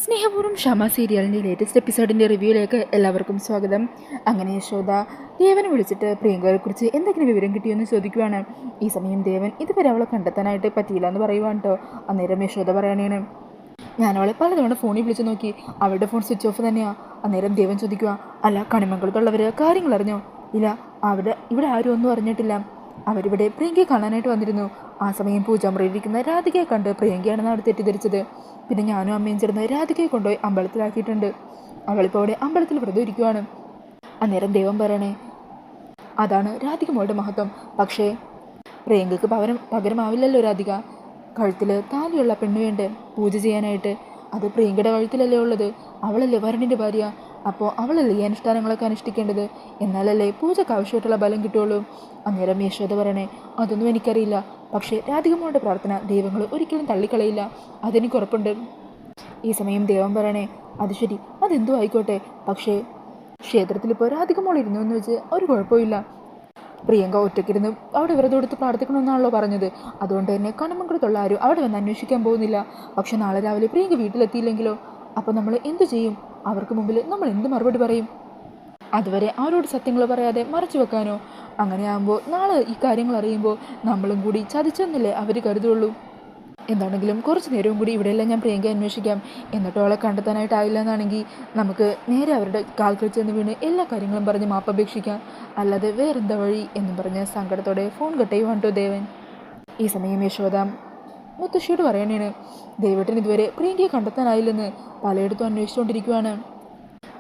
സ്നേഹപൂർവ്വം ക്ഷമ സീരിയലിൻ്റെ ലേറ്റസ്റ്റ് എപ്പിസോഡിൻ്റെ റിവ്യൂയിലേക്ക് എല്ലാവർക്കും സ്വാഗതം. അങ്ങനെ യശോദ ദേവനെ വിളിച്ചിട്ട് പ്രിയങ്കയെക്കുറിച്ച് എന്തെങ്കിലും വിവരം കിട്ടിയെന്ന് ചോദിക്കുവാണ്. ഈ സമയം ദേവൻ ഇതുവരെ അവളെ കണ്ടെത്താനായിട്ട് പറ്റിയില്ല എന്ന് പറയുവാണ് കേട്ടോ. അന്നേരം യശോദ പറയണേണ്, ഞാൻ അവളെ പലതവണ ഫോണിൽ വിളിച്ചു നോക്കി, അവളുടെ ഫോൺ സ്വിച്ച് ഓഫ് തന്നെയാണ്. അന്നേരം ദേവൻ ചോദിക്കുക, അല്ല കണിമംഗലത്തുള്ളവർ കാര്യങ്ങൾ അറിഞ്ഞോ? ഇല്ല, ഇവിടെ ആരും ഒന്നും അറിഞ്ഞിട്ടില്ല. അവരിവിടെ പ്രിയങ്കയെ കാണാനായിട്ട് വന്നിരുന്നു. ആ സമയം പൂജാമുറിയിരിക്കുന്ന രാധികയെ കണ്ട് പ്രിയങ്കയാണെന്ന് അവിടെ തെറ്റിദ്ധരിച്ചത്. പിന്നെ ഞാനും അമ്മയും ചേർന്ന് രാധികയെ കൊണ്ടുപോയി അമ്പലത്തിലാക്കിയിട്ടുണ്ട്. അവളിപ്പോൾ അവിടെ അമ്പലത്തിൽ വ്രതം ഇരിക്കുവാണ്. അന്നേരം ദൈവം പറയണേ, അതാണ് രാധിക മോളുടെ മഹത്വം. പക്ഷേ പ്രിയങ്കയ്ക്ക് പകരമാവില്ലല്ലോ രാധിക. കഴുത്തിൽ താലിയുള്ള പെണ്ണ് വേണ്ടേ പൂജ ചെയ്യാനായിട്ട്? അത് പ്രിയങ്കയുടെ കഴുത്തിലല്ലേ ഉള്ളത്? അവളല്ലേ വരണിൻ്റെ ഭാര്യ. അപ്പോൾ അവളല്ലേ ഈ അനുഷ്ഠാനങ്ങളൊക്കെ അനുഷ്ഠിക്കേണ്ടത്? എന്നാലല്ലേ പൂജയ്ക്ക് ആവശ്യമായിട്ടുള്ള ബലം കിട്ടുള്ളൂ. അന്നേരം യശോദ പറയണേ, അതൊന്നും എനിക്കറിയില്ല. പക്ഷേ രാധികമ്മയുടെ പ്രാർത്ഥന ദൈവങ്ങൾ ഒരിക്കലും തള്ളിക്കളയില്ല, അതെനിക്ക് ഉറപ്പുണ്ട്. ഈ സമയം ദൈവം പറയണേ, അത് ശരി, അതെന്തോ ആയിക്കോട്ടെ. പക്ഷേ ക്ഷേത്രത്തിൽ ഇപ്പോൾ രാധികമ്മോൾ ഇരുന്നു എന്ന് വെച്ച് ഒരു കുഴപ്പമില്ല. പ്രിയങ്ക ഒറ്റയ്ക്കിരുന്ന് അവിടെ വ്രതം എടുത്ത് പ്രാർത്ഥിക്കണമെന്നാണല്ലോ പറഞ്ഞത്. അതുകൊണ്ട് തന്നെ കണിമംഗലത്തുള്ള ആരും അവിടെ വന്ന് അന്വേഷിക്കാൻ പോകുന്നില്ല. പക്ഷെ നാളെ രാവിലെ പ്രിയങ്ക വീട്ടിലെത്തിയില്ലെങ്കിലോ? അപ്പോൾ നമ്മൾ എന്തു ചെയ്യും? അവർക്ക് മുമ്പിൽ നമ്മൾ എന്ത് മറുപടി പറയും? അതുവരെ ആരോട് സത്യങ്ങൾ പറയാതെ മറച്ചു വെക്കാനോ? അങ്ങനെയാകുമ്പോൾ നാളെ ഈ കാര്യങ്ങൾ അറിയുമ്പോൾ നമ്മളും കൂടി ചതിച്ചെന്നല്ലേ അവർ കരുതുള്ളൂ. എന്താണെങ്കിലും കുറച്ച് നേരവും കൂടി ഇവിടെയെല്ലാം ഞാൻ പ്രിയങ്ക അന്വേഷിക്കാം. എന്നിട്ട് അവളെ കണ്ടെത്താനായിട്ടായില്ല എന്നാണെങ്കിൽ നമുക്ക് നേരെ അവരുടെ കാൽക്കൽ ചെന്ന് വീണ് എല്ലാ കാര്യങ്ങളും പറഞ്ഞ് മാപ്പപേക്ഷിക്കാം. അല്ലാതെ വേറെന്താ വഴി എന്നും പറഞ്ഞ് സങ്കടത്തോടെ ഫോൺ കട്ടയുവാണ്ടോ ദേവൻ. ഈ സമയം യശോദ മുത്തശ്ശിയോട് പറയണേണ്, ദേവേട്ടൻ ഇതുവരെ പ്രിയങ്കയെ കണ്ടെത്താനായില്ലെന്ന് പലയിടത്തും അന്വേഷിച്ചുകൊണ്ടിരിക്കുവാണ്.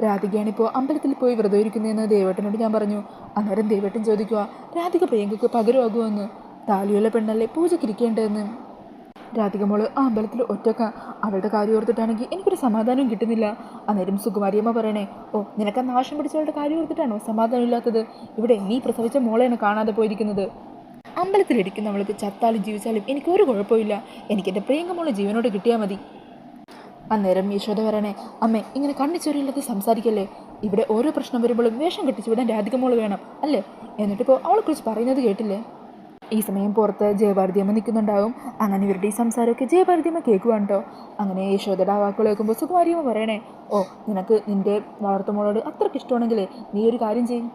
രാധികയാണിപ്പോൾ അമ്പലത്തിൽ പോയി വ്രതം ഇരിക്കുന്നതെന്ന് ദേവേട്ടനോട് ഞാൻ പറഞ്ഞു. അന്നേരം ദേവേട്ടൻ ചോദിക്കുക, രാധിക പ്രിയങ്കയ്ക്ക് പകരമാകുമെന്ന്? താലിയുള്ള പെണ്ണല്ലേ പൂജയ്ക്കിരിക്കേണ്ടതെന്ന്. രാധിക മോള് ആ അമ്പലത്തിൽ ഒറ്റക്ക. അവളുടെ കാര്യം ഓർത്തിട്ടാണെങ്കിൽ എനിക്കൊരു സമാധാനവും കിട്ടുന്നില്ല. അന്നേരം സുകുമാരിയമ്മ പറയണേ, ഓ നിനക്ക് ആ നാശം പിടിച്ചവളുടെ കാര്യം ഓർത്തിട്ടാണോ സമാധാനം ഇല്ലാത്തത്? ഇവിടെ നീ പ്രസവിച്ച മോളെയാണ് കാണാതെ പോയിരിക്കുന്നത്. അമ്പലത്തിലിരിക്കുന്ന അവൾക്ക് ചത്താലും ജീവിച്ചാലും എനിക്കൊരു കുഴപ്പമില്ല. എനിക്കെൻ്റെ പ്രിയങ്ക മോളെ ജീവനോട് കിട്ടിയാൽ മതി. അന്നേരം യശോദ പറയണേ, അമ്മേ ഇങ്ങനെ കണ്ണിച്ചൊരിയില്ലാതെ സംസാരിക്കല്ലേ. ഇവിടെ ഓരോ പ്രശ്നം വരുമ്പോഴും വേഷം കെട്ടിച്ചു വിടാൻ രാധിക മോള് വേണം അല്ലേ? എന്നിട്ടിപ്പോൾ അവളെക്കുറിച്ച് പറയുന്നത് കേട്ടില്ലേ? ഈ സമയം പുറത്ത് ജയഭാരതിയമ്മ നിൽക്കുന്നുണ്ടാവും. അങ്ങനെ ഇവരുടെ ഈ സംസാരമൊക്കെ ജയഭാരതിയമ്മ കേൾക്കുവാണ് കേട്ടോ. അങ്ങനെ യശോദയുടെ ആ വാക്കുകൾ കേൾക്കുമ്പോൾ സുകുമാരിയമ്മ പറയണേ, ഓ നിനക്ക് നിൻ്റെ വളർത്തുമോളോട് അത്രയ്ക്ക് ഇഷ്ടമാണെങ്കിൽ നീ ഒരു കാര്യം ചെയ്യും,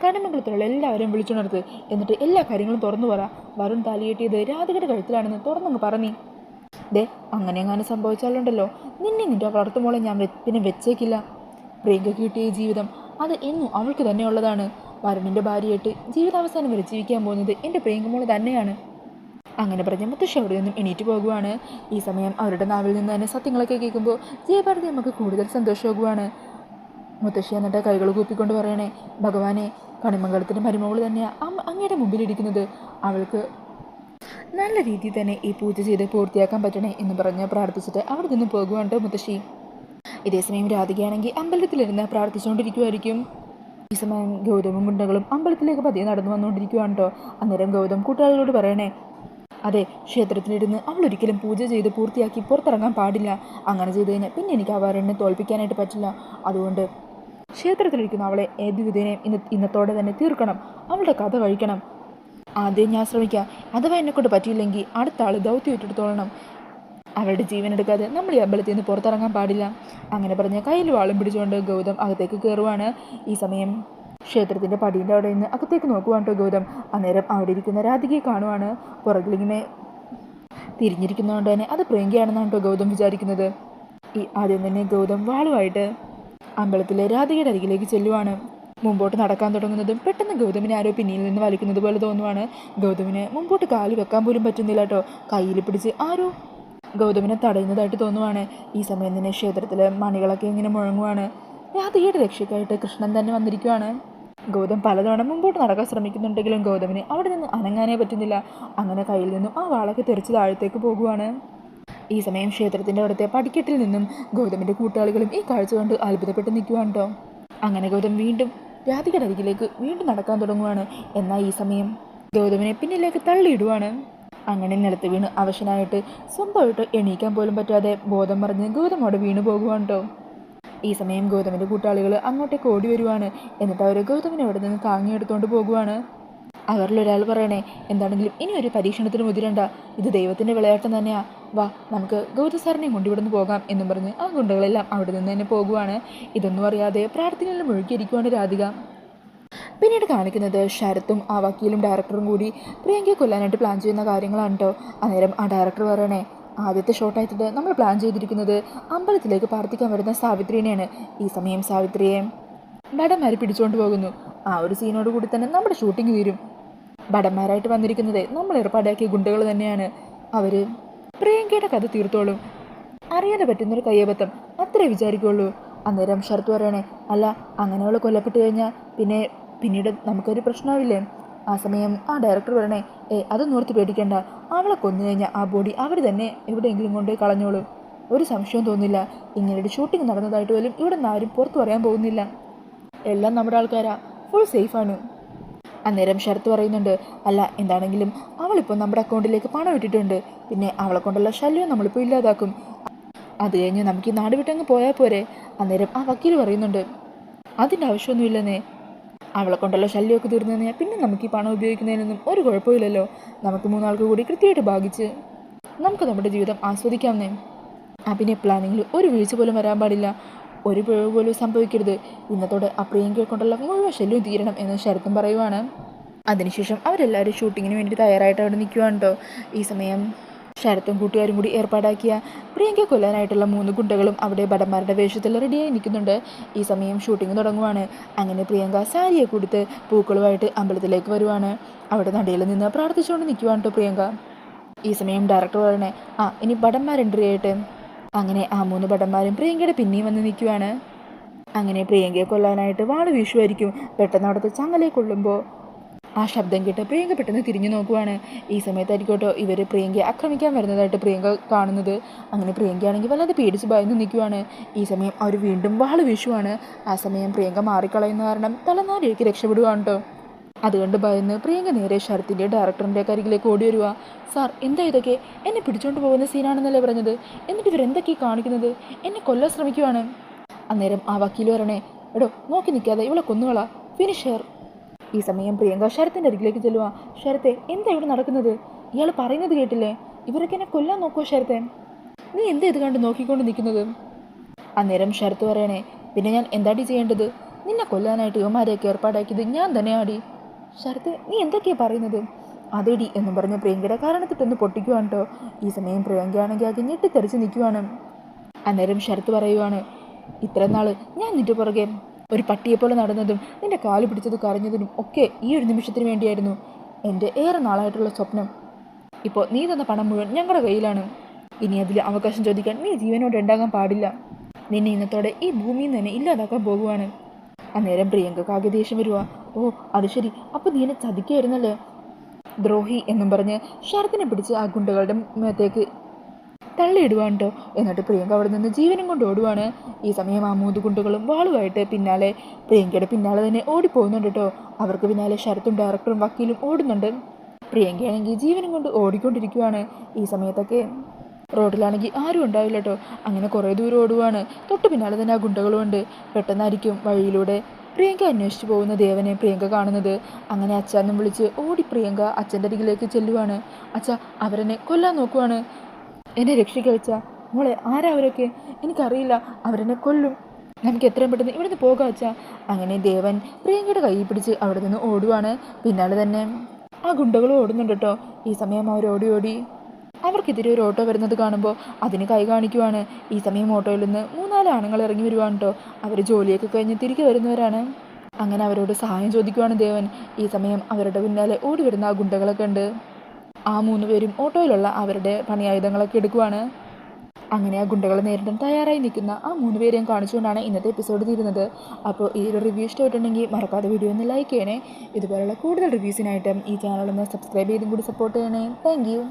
കണിമംഗലത്തിലുള്ള എല്ലാവരെയും വിളിച്ചുണർത്ത്. എന്നിട്ട് എല്ലാ കാര്യങ്ങളും തുറന്നു പറ. വരുൺ താലിയെട്ടിയത് രാധികയുടെ കഴുത്തിലാണെന്ന് തുറന്നങ്ങ് പറഞ്ഞീ. ദേ അങ്ങനെ എങ്ങാനും സംഭവിച്ചാലുണ്ടല്ലോ, നിന്റെ വളർത്തുമോളെ ഞാൻ പിന്നെ വെച്ചേക്കില്ല. പ്രിയങ്കയ്ക്ക് കിട്ടിയ ജീവിതം അത് എന്നും അവൾക്ക് തന്നെ ഉള്ളതാണ്. വരുണിൻ്റെ ഭാര്യയായിട്ട് ജീവിതാവസാനം വരെ ജീവിക്കാൻ പോകുന്നത് എൻ്റെ പ്രിയങ്കമോള് തന്നെയാണ്. അങ്ങനെ പറഞ്ഞ മുത്തശ്ശി അവിടെ നിന്നും എണീറ്റ് പോകുവാണ്. ഈ സമയം അവരുടെ നാവിൽ നിന്ന് തന്നെ സത്യങ്ങളൊക്കെ കേൾക്കുമ്പോൾ ജയഭാരതി നമുക്ക് കൂടുതൽ സന്തോഷമാകുവാണ്. മുത്തശ്ശി എന്നിട്ട് കൈകൾ കൂപ്പിക്കൊണ്ട് പറയണേ, ഭഗവാനെ കണിമംഗലത്തിൻ്റെ മരുമകൾ തന്നെയാണ് അങ്ങയുടെ മുമ്പിലിരിക്കുന്നത്. അവൾക്ക് നല്ല രീതിയിൽ തന്നെ ഈ പൂജ ചെയ്ത് പൂർത്തിയാക്കാൻ പറ്റണേ എന്ന് പറഞ്ഞ് പ്രാർത്ഥിച്ചിട്ട് അവിടെ നിന്ന് പോകുവാണ് മുത്തശ്ശി. ഇതേസമയം രാധികയാണെങ്കിൽ അമ്പലത്തിലിരുന്ന് പ്രാർത്ഥിച്ചുകൊണ്ടിരിക്കുമായിരിക്കും. ഈ സമയം ഗൗതമും ഗുണ്ടകളും അമ്പലത്തിലേക്ക് പതിയെ നടന്നു വന്നുകൊണ്ടിരിക്കുവാണ് കേട്ടോ. അന്നേരം ഗൗതം കൂട്ടുകാരികളോട് പറയണേ, അതെ ക്ഷേത്രത്തിലിരുന്ന് അവൾ ഒരിക്കലും പൂജ ചെയ്ത് പൂർത്തിയാക്കി പുറത്തിറങ്ങാൻ പാടില്ല. അങ്ങനെ ചെയ്ത് കഴിഞ്ഞാൽ പിന്നെ എനിക്ക് ആ വരനെ തോൽപ്പിക്കാനായിട്ട് പറ്റില്ല. അതുകൊണ്ട് ക്ഷേത്രത്തിലിരിക്കുന്ന അവളെ ഏത് വിധേനയും ഇന്നത്തോടെ തന്നെ തീർക്കണം. അവളുടെ കഥ കഴിക്കണം. ആദ്യം ഞാൻ ശ്രമിക്കാം. അഥവാ എന്നെക്കൊണ്ട് പറ്റിയില്ലെങ്കിൽ അടുത്ത ആൾ ദൗത്യം ഏറ്റെടുത്തോളണം. അവളുടെ ജീവൻ എടുക്കാതെ നമ്മൾ ഈ അമ്പലത്തിൽ നിന്ന് പുറത്തിറങ്ങാൻ പാടില്ല. അങ്ങനെ പറഞ്ഞ് കയ്യിൽ വാളും പിടിച്ചുകൊണ്ട് ഗൗതം അകത്തേക്ക് കയറുവാണ്. ഈ സമയം ക്ഷേത്രത്തിൻ്റെ പടീൻ്റെ അവിടെ നിന്ന് അകത്തേക്ക് നോക്കുവാണ് കേട്ടോ ഗൗതം. അന്നേരം അവിടെ ഇരിക്കുന്ന രാധികയെ കാണുവാണ്. പുറകിലിങ്ങനെ തിരിഞ്ഞിരിക്കുന്നതുകൊണ്ട് തന്നെ അത് പ്രിയങ്കയാണെന്നാണ് കേട്ടോ ഗൗതം വിചാരിക്കുന്നത്. ഈ ആദ്യം തന്നെ ഗൗതം വാളുമായിട്ട് അമ്പലത്തിലെ രാധികയുടെ അരികിലേക്ക് ചെല്ലുവാണ്. മുമ്പോട്ട് നടക്കാൻ തുടങ്ങുന്നതും പെട്ടെന്ന് ഗൗതമിനെ ആരോ പിന്നിൽ നിന്ന് വലിക്കുന്നത് പോലെ തോന്നുവാണ്. ഗൗതമിന് മുമ്പോട്ട് കാല് വെക്കാൻ പോലും പറ്റുന്നില്ല കേട്ടോ. കയ്യിൽ പിടിച്ച് ആരോ ഗൗതമിനെ തടയുന്നതായിട്ട് തോന്നുവാണ്. ഈ സമയം തന്നെ ക്ഷേത്രത്തിലെ മണികളൊക്കെ ഇങ്ങനെ മുഴങ്ങുവാണ്. രാധികയുടെ രക്ഷയ്ക്കായിട്ട് കൃഷ്ണൻ തന്നെ വന്നിരിക്കുവാണ്. ഗൗതം പലതവണ മുമ്പോട്ട് നടക്കാൻ ശ്രമിക്കുന്നുണ്ടെങ്കിലും ഗൗതമിന് അവിടെ നിന്ന് അനങ്ങാനേ പറ്റുന്നില്ല. അങ്ങനെ കയ്യിൽ നിന്നും ആ വാളൊക്കെ തെറിച്ച് താഴത്തേക്ക് പോകുവാണ്. ഈ സമയം ക്ഷേത്രത്തിൻ്റെ അവിടുത്തെ പടിക്കെട്ടിൽ നിന്നും ഗൗതമിൻ്റെ കൂട്ടാളികളും ഈ കാഴ്ച കൊണ്ട് അത്ഭുതപ്പെട്ട് നിൽക്കുവാണ് കേട്ടോ. അങ്ങനെ ഗൗതം വീണ്ടും രാധികയുടെ അരികിലേക്ക് വീണ്ടും നടക്കാൻ തുടങ്ങുവാണ്. എന്നാൽ ഈ സമയം ഗൗതമിനെ പിന്നിലേക്ക് തള്ളിയിടുവാണ്. അങ്ങനെ നിലത്ത് വീണ് അവശനായിട്ട് സ്വന്തമായിട്ട് എണീക്കാൻ പോലും പറ്റാതെ ബോധം മറിഞ്ഞ് ഗൗതം അവിടെ വീണ് പോകുവാണ് കേട്ടോ. ഈ സമയം ഗൗതമിൻ്റെ കൂട്ടാളികൾ അങ്ങോട്ടേക്ക് ഓടി വരുവാണ്. എന്നിട്ട് അവർ ഗൗതമിനെ അവിടെ നിന്ന് താങ്ങിയെടുത്തുകൊണ്ട് പോകുവാണ്. അവരിലൊരാൾ പറയണേ, എന്താണെങ്കിലും ഇനി ഒരു പരീക്ഷണത്തിന് മുതിരണ്ട, ഇത് ദൈവത്തിൻ്റെ വിളയാട്ടം തന്നെയാ, വാ നമുക്ക് ഗൗതം സാറിനെയും കൊണ്ട് ഇവിടുന്ന് പോകാം എന്നും പറഞ്ഞ് ആ ഗുണ്ടകളെല്ലാം അവിടെ നിന്ന് തന്നെ പോകുവാണ്. ഇതൊന്നും അറിയാതെ പ്രാർത്ഥനയിൽ മുഴുകിയിരിക്കുവാണ് രാധിക. പിന്നീട് കാണിക്കുന്നത് ശരത്തും ആ വക്കീലും ഡയറക്ടറും കൂടി പ്രിയങ്കയെ കൊല്ലാനായിട്ട് പ്ലാൻ ചെയ്യുന്ന കാര്യങ്ങളാണ് കേട്ടോ. അന്നേരം ആ ഡയറക്ടർ പറയണേ, ആദ്യത്തെ ഷോട്ടായിട്ട് നമ്മൾ പ്ലാൻ ചെയ്തിരിക്കുന്നത് അമ്പലത്തിലേക്ക് പ്രാർത്ഥിക്കാൻ വരുന്ന സാവിത്രിനെയാണ്. ഈ സമയം സാവിത്രിയെ ഭടന്മാർ പിടിച്ചുകൊണ്ട് പോകുന്നു. ആ ഒരു സീനോട് കൂടി തന്നെ നമ്മുടെ ഷൂട്ടിംഗ് തീരും. ഭടന്മാരായിട്ട് വന്നിരിക്കുന്നത് നമ്മൾ ഏർപ്പാടാക്കിയ ഗുണ്ടകൾ തന്നെയാണ്. അവർ പ്രിയങ്കയുടെ കഥ തീർത്തോളും. അറിയാതെ പറ്റുന്നൊരു കയ്യബദ്ധം അത്രേ വിചാരിക്കുള്ളൂ. അന്നേരം ശരത്ത് പറയണേ, അല്ല അങ്ങനെയുള്ള കൊല്ലപ്പെട്ട് കഴിഞ്ഞാൽ പിന്നീട് നമുക്കൊരു പ്രശ്നമാവില്ലേ? ആ സമയം ആ ഡയറക്ടർ പറയണേ, അതൊന്നും ഓർത്ത് പേടിക്കേണ്ട, അവളെ കൊന്നു കഴിഞ്ഞാൽ ആ ബോഡി അവർ തന്നെ എവിടെയെങ്കിലും കൊണ്ട് കളഞ്ഞോളും. ഒരു സംശയവും തോന്നില്ല. ഇങ്ങനൊരു ഷൂട്ടിംഗ് നടന്നതായിട്ട് പോലും ഇവിടെ നിന്ന് ആരും പുറത്തു പറയാൻ പോകുന്നില്ല. എല്ലാം നമ്മുടെ ആൾക്കാരാ, ഫുൾ സേഫാണ്. അന്നേരം ശരത്ത് പറയുന്നുണ്ട്, അല്ല എന്താണെങ്കിലും അവളിപ്പോൾ നമ്മുടെ അക്കൗണ്ടിലേക്ക് പണം ഇട്ടിട്ടുണ്ട്. പിന്നെ അവളെ കൊണ്ടുള്ള ശല്യം നമ്മളിപ്പോൾ ഇല്ലാതാക്കും. അത് കഴിഞ്ഞ് നമുക്ക് ഈ നാട് വിട്ടങ്ങ് പോയാൽ പോരെ? അന്നേരം ആ വക്കീൽ പറയുന്നുണ്ട്, അതിൻ്റെ ആവശ്യമൊന്നുമില്ലെന്നേ. അവളെ കൊണ്ടുള്ള ശല്യമൊക്കെ തീർന്നു കഴിഞ്ഞാൽ പിന്നെ നമുക്ക് ഈ പണം ഉപയോഗിക്കുന്നതിനൊന്നും ഒരു കുഴപ്പമില്ലല്ലോ. നമുക്ക് മൂന്നാൾക്ക് കൂടി കൃത്യമായിട്ട് ഭാഗിച്ച് നമുക്ക് നമ്മുടെ ജീവിതം ആസ്വദിക്കാമെന്നേ. പിന്നെ പ്ലാനിങ്ങിൽ ഒരു വീഴ്ച പോലും വരാൻ പാടില്ല, ഒരു പിഴവ് പോലും സംഭവിക്കരുത്. ഇന്നത്തോടെ ആ പ്രിയങ്കയെ കൊണ്ടുള്ള മുഴുവൻ ശല്യവും തീരണം എന്ന് ശരത്തും പറയുവാണ്. അതിനുശേഷം അവരെല്ലാവരും ഷൂട്ടിങ്ങിന് വേണ്ടി തയ്യാറായിട്ട് അവിടെ നിൽക്കുവാണ് കേട്ടോ. ഈ സമയം ശരത്തും കൂട്ടുകാരും കൂടി ഏർപ്പാടാക്കിയ പ്രിയങ്കയെ കൊല്ലാനായിട്ടുള്ള 3 ഗുണ്ടകളും അവിടെ ഭടന്മാരുടെ വേഷത്തിൽ റെഡിയായി നിൽക്കുന്നുണ്ട്. ഈ സമയം ഷൂട്ടിംഗ് തുടങ്ങുവാണ്. അങ്ങനെ പ്രിയങ്ക സാരിയെ കൊടുത്ത് പൂക്കളുമായിട്ട് അമ്പലത്തിലേക്ക് വരുവാണ്. അവിടെ നടയിൽ നിന്ന് പ്രാർത്ഥിച്ചുകൊണ്ട് നിൽക്കുവാണ് കേട്ടോ പ്രിയങ്ക. ഈ സമയം ഡയറക്ടർ പറയണേ, ഇനി ഭടന്മാർ എൻട്രി ആയിട്ട്. അങ്ങനെ ആ 3 ഭടന്മാരും പ്രിയങ്കയുടെ പിന്നെയും വന്ന് നിൽക്കുവാണ്. അങ്ങനെ പ്രിയങ്കയെ കൊല്ലാനായിട്ട് വാള് വീശുമായിരിക്കും. പെട്ടെന്ന് അവിടുത്തെ ചങ്ങലയെ കൊള്ളുമ്പോൾ ആ ശബ്ദം കേട്ട് പ്രിയങ്ക പെട്ടെന്ന് തിരിഞ്ഞു നോക്കുവാണ്. ഈ സമയത്തായിരിക്കോട്ടോ ഇവർ പ്രിയങ്കയെ ആക്രമിക്കാൻ വരുന്നതായിട്ട് പ്രിയങ്ക കാണുന്നത്. അങ്ങനെ പ്രിയങ്കയാണെങ്കിൽ വല്ലാതെ പേടിച്ച് ഭയന്ന് നിൽക്കുവാണ്. ഈ സമയം അവർ വീണ്ടും വാള് വീശുവാണ്. ആ സമയം പ്രിയങ്ക മാറിക്കളയുന്ന കാരണം തലനാരിഴയ്ക്ക് രക്ഷപ്പെടുകയാണ് കേട്ടോ. അതുകൊണ്ട് ഭയന്ന് പ്രിയങ്ക നേരെ ശരത്തിൻ്റെ ഡയറക്ടറിൻ്റെ കരികിലേക്ക് ഓടി വരുക. സാർ എന്താ ഇതൊക്കെ? എന്നെ പിടിച്ചോണ്ട് പോകുന്ന സീനാണെന്നല്ലേ പറഞ്ഞത്? എന്നിട്ട് ഇവരെന്തൊക്കെയാണ് കാണിക്കുന്നത്? എന്നെ കൊല്ലാൻ ശ്രമിക്കുവാണ്. അന്നേരം ആ വക്കീൽ പറയണേ, എടോ നോക്കി നിൽക്കാതെ ഇവളെ കൊന്നുകളാ, ഫിനിഷർ. ഈ സമയം പ്രിയങ്ക ശരത്തിൻ്റെ അരികിലേക്ക് ചെല്ലുക. ശരത്തെ എന്താ ഇവിടെ നടക്കുന്നത്? ഇയാൾ പറയുന്നത് കേട്ടില്ലേ? ഇവരൊക്കെ എന്നെ കൊല്ലാൻ നോക്കുമോ ശരത്തെ? നീ എന്താ ഇത് കണ്ട് നോക്കിക്കൊണ്ട് നിൽക്കുന്നത്? അന്നേരം ശരത്ത് പറയണേ, പിന്നെ ഞാൻ എന്താടി ചെയ്യേണ്ടത്? നിന്നെ കൊല്ലാനായിട്ട് യുവമാരെയൊക്കെ ഏർപ്പാടാക്കിയത് ഞാൻ തന്നെയാടി. ശരത്തെ നീ എന്തൊക്കെയാണ് പറയുന്നത്? അതേടി എന്നും പറഞ്ഞ് പ്രിയങ്കയുടെ കാരണത്തിട്ടൊന്ന് പൊട്ടിക്കുവാണ് കേട്ടോ. ഈ സമയം പ്രിയങ്കയാണെങ്കിൽ ആകെ ഞെട്ടിത്തെറിച്ച് നിൽക്കുവാണ്. അന്നേരം ശരത്ത് പറയുവാണ്, ഇത്ര നാൾ ഞാൻ നിന്റെ പുറകെ ഒരു പട്ടിയെപ്പോലെ നടന്നതും നിന്റെ കാല് പിടിച്ചത് കരഞ്ഞതിനും ഒക്കെ ഈ ഒരു നിമിഷത്തിന് വേണ്ടിയായിരുന്നു. എൻ്റെ ഏറെ നാളായിട്ടുള്ള സ്വപ്നം. ഇപ്പോൾ നീ തന്ന പണം മുഴുവൻ ഞങ്ങളുടെ കയ്യിലാണ്. ഇനി അതിൽ അവകാശം ചോദിക്കാൻ നീ ജീവനോടെ ഉണ്ടാകാൻ പാടില്ല. നിന്നെ ഇന്നത്തോടെ ഈ ഭൂമിയിൽ നിന്ന് തന്നെ ഇല്ലാതാക്കാൻ പോകുവാണ്. അന്നേരം പ്രിയങ്കക്ക് ആകെ ദേഷ്യം വരുക. അത് ശരി, അപ്പോൾ നീ എന്നെ ചതിക്കായിരുന്നല്ലേ ദ്രോഹി എന്നും പറഞ്ഞ് ശരത്തിനെ പിടിച്ച് ആ ഗുണ്ടകളുടെ മേത്തേക്ക് തള്ളിയിടുവാണ് കേട്ടോ. എന്നിട്ട് പ്രിയങ്ക അവിടെ നിന്ന് ജീവനും കൊണ്ട് ഓടുവാണ്. ഈ സമയം ആ 3 ഗുണ്ടകളും വാളുമായിട്ട് പിന്നാലെ പ്രിയങ്കയുടെ പിന്നാലെ തന്നെ ഓടിപ്പോകുന്നുണ്ട് കേട്ടോ. അവർക്ക് പിന്നാലെ ശരത്തും ഡയറക്ടറും വക്കീലും ഓടുന്നുണ്ട്. പ്രിയങ്കയാണെങ്കിൽ ജീവനും കൊണ്ട് ഓടിക്കൊണ്ടിരിക്കുവാണ്. ഈ സമയത്തൊക്കെ റോഡിലാണെങ്കിൽ ആരും ഉണ്ടാവില്ല കേട്ടോ. അങ്ങനെ കുറേ ദൂരം ഓടുവാണ്. തൊട്ട് പിന്നാലെ തന്നെ ആ ഗുണ്ടകളും ഉണ്ട്. പെട്ടെന്നായിരിക്കും വഴിയിലൂടെ പ്രിയങ്ക അന്വേഷിച്ച് പോകുന്ന ദേവനെ പ്രിയങ്ക കാണുന്നത്. അങ്ങനെ അച്ഛനും വിളിച്ച് ഓടി പ്രിയങ്ക അച്ഛൻ്റെ അരികിലേക്ക് ചെല്ലുവാണ്. അച്ഛ, അവരെന്നെ കൊല്ലാൻ നോക്കുവാണ്, എന്നെ രക്ഷിക്കുക അച്ഛ. മോളെ ആരാ അവരൊക്കെ? എനിക്കറിയില്ല, അവരെന്നെ കൊല്ലും, നമുക്ക് എത്രയും പെട്ടെന്ന് ഇവിടുന്ന് പോകാം അച്ഛ. അങ്ങനെ ദേവൻ പ്രിയങ്കയുടെ കൈ പിടിച്ച് അവിടെ നിന്ന് ഓടുവാണ്. പിന്നാലെ തന്നെ ആ ഗുണ്ടകളും ഓടുന്നുണ്ട് കേട്ടോ. ഈ സമയം അവർ ഓടി ഓടി അവർക്കെതിരെ ഒരു ഓട്ടോ വരുന്നത് കാണുമ്പോൾ അതിന് കൈ കാണിക്കുവാണ്. ഈ സമയം ഓട്ടോയിൽ നിന്ന് 3-4 ആണുങ്ങൾ ഇറങ്ങി വരുവാണ് കേട്ടോ. അവർ ജോലിയൊക്കെ കഴിഞ്ഞ് തിരികെ വരുന്നവരാണ്. അങ്ങനെ അവരോട് സഹായം ചോദിക്കുവാണ് ദേവൻ. ഈ സമയം അവരുടെ പിന്നാലെ ഓടി വരുന്ന ആ ഗുണ്ടകളെ കണ്ട് ആ 3 പേരും ഓട്ടോയിലുള്ള അവരുടെ പണിയായുധങ്ങളൊക്കെ എടുക്കുവാണ്. അങ്ങനെ ആ ഗുണ്ടകളെ നേരിടാൻ തയ്യാറായി നിൽക്കുന്ന ആ 3 പേരെയും കാണിച്ചുകൊണ്ടാണ് ഇന്നത്തെ എപ്പിസോഡ് തീരുന്നത്. അപ്പോൾ ഈ ഒരു റിവ്യൂ ഇഷ്ടമായിട്ടുണ്ടെങ്കിൽ മറക്കാതെ വീഡിയോ ഒന്ന് ലൈക്ക് ചെയ്യണേ. ഇതുപോലുള്ള കൂടുതൽ റിവ്യൂസിനായിട്ട് ഈ ചാനലൊന്ന് സബ്സ്ക്രൈബ് ചെയ്തും കൂടി സപ്പോർട്ട് ചെയ്യണേ. Thank you.